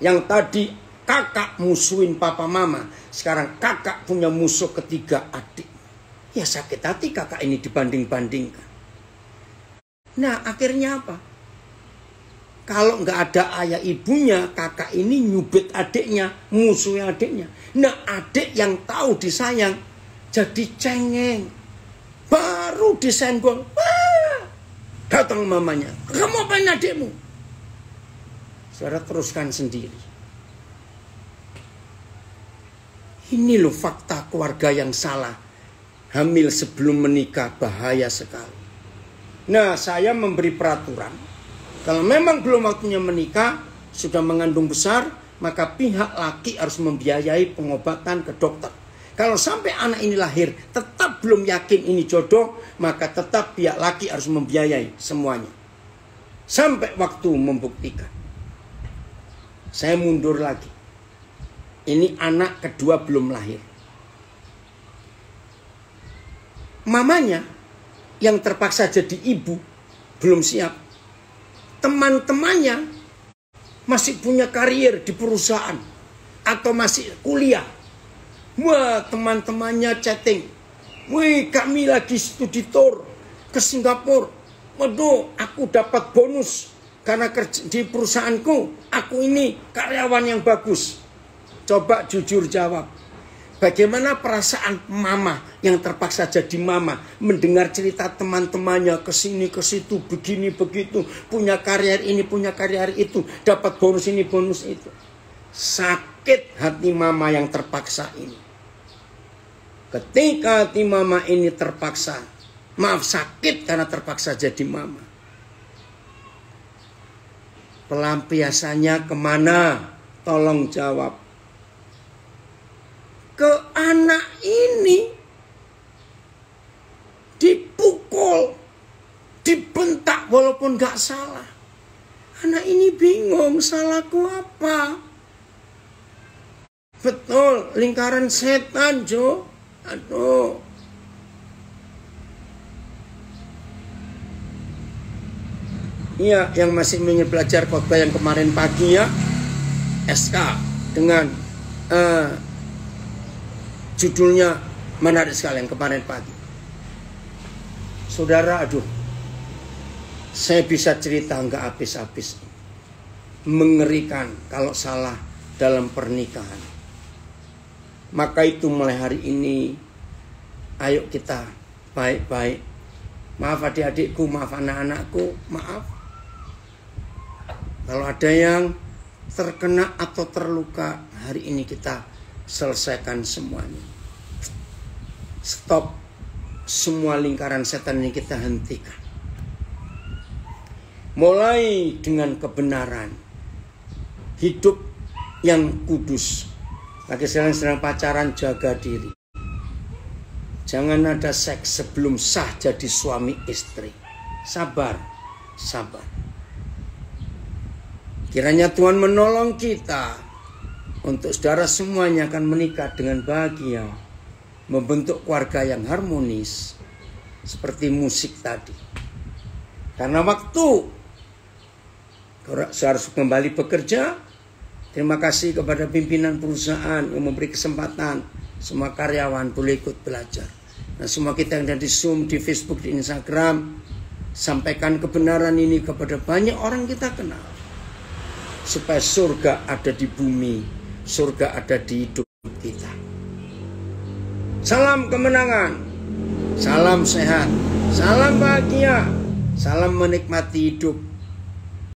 Yang tadi kakak musuhin papa mama, sekarang kakak punya musuh ketiga, adik. Ya sakit hati kakak ini dibanding-bandingkan. Nah akhirnya apa? Kalau nggak ada ayah ibunya, kakak ini nyubit adiknya, musuhnya adiknya. Nah adik yang tahu disayang, jadi cengeng. Baru disenggol, datang mamanya. Kamu apain adikmu? Saudara teruskan sendiri. Ini loh fakta keluarga yang salah. Hamil sebelum menikah bahaya sekali. Nah, saya memberi peraturan. Kalau memang belum waktunya menikah, sudah mengandung besar, maka pihak laki harus membiayai pengobatan ke dokter. Kalau sampai anak ini lahir, tetap belum yakin ini jodoh, maka tetap pihak laki harus membiayai semuanya. Sampai waktu membuktikan. Saya mundur lagi. Ini anak kedua belum lahir. Mamanya yang terpaksa jadi ibu belum siap. Teman-temannya masih punya karier di perusahaan atau masih kuliah. Wah, teman-temannya chatting. Wih, kami lagi studi tour ke Singapura. Waduh, aku dapat bonus karena kerja di perusahaanku. Aku ini karyawan yang bagus. Coba jujur jawab. Bagaimana perasaan mama yang terpaksa jadi mama mendengar cerita teman-temannya kesini ke situ begini begitu, punya karier ini punya karier itu, dapat bonus ini bonus itu. Sakit hati mama yang terpaksa ini. Ketika hati mama ini terpaksa, sakit karena terpaksa jadi mama. Pelampiasannya kemana? Tolong jawab. Ke anak ini dipukul, dibentak walaupun gak salah. Anak ini bingung, salahku apa? Betul, lingkaran setan, Jo. Aduh. Iya, yang masih ingin belajar khotbah yang kemarin pagi ya, SK dengan judulnya menarik sekali yang kemarin pagi. Saudara, aduh, saya bisa cerita nggak habis-habis. mengerikan kalau salah dalam pernikahan. Maka itu mulai hari ini, ayo kita baik-baik. Maaf adik-adikku, maaf anak-anakku, maaf. Kalau ada yang terkena atau terluka, hari ini kita selesaikan semuanya. Stop semua lingkaran setan yang kita hentikan. Mulai dengan kebenaran, hidup yang kudus. Lagi sedang pacaran, jaga diri. Jangan ada seks sebelum sah jadi suami istri. Sabar, sabar. Kiranya Tuhan menolong kita untuk saudara semuanya akan menikah dengan bahagia, membentuk keluarga yang harmonis seperti musik tadi. Karena waktu harus kembali bekerja. Terima kasih kepada pimpinan perusahaan yang memberi kesempatan semua karyawan boleh ikut belajar. Nah, semua kita yang ada di Zoom, di Facebook, di Instagram, sampaikan kebenaran ini kepada banyak orang kita kenal. Supaya surga ada di bumi, surga ada di hidup kita. Salam kemenangan, salam sehat, salam bahagia, salam menikmati hidup.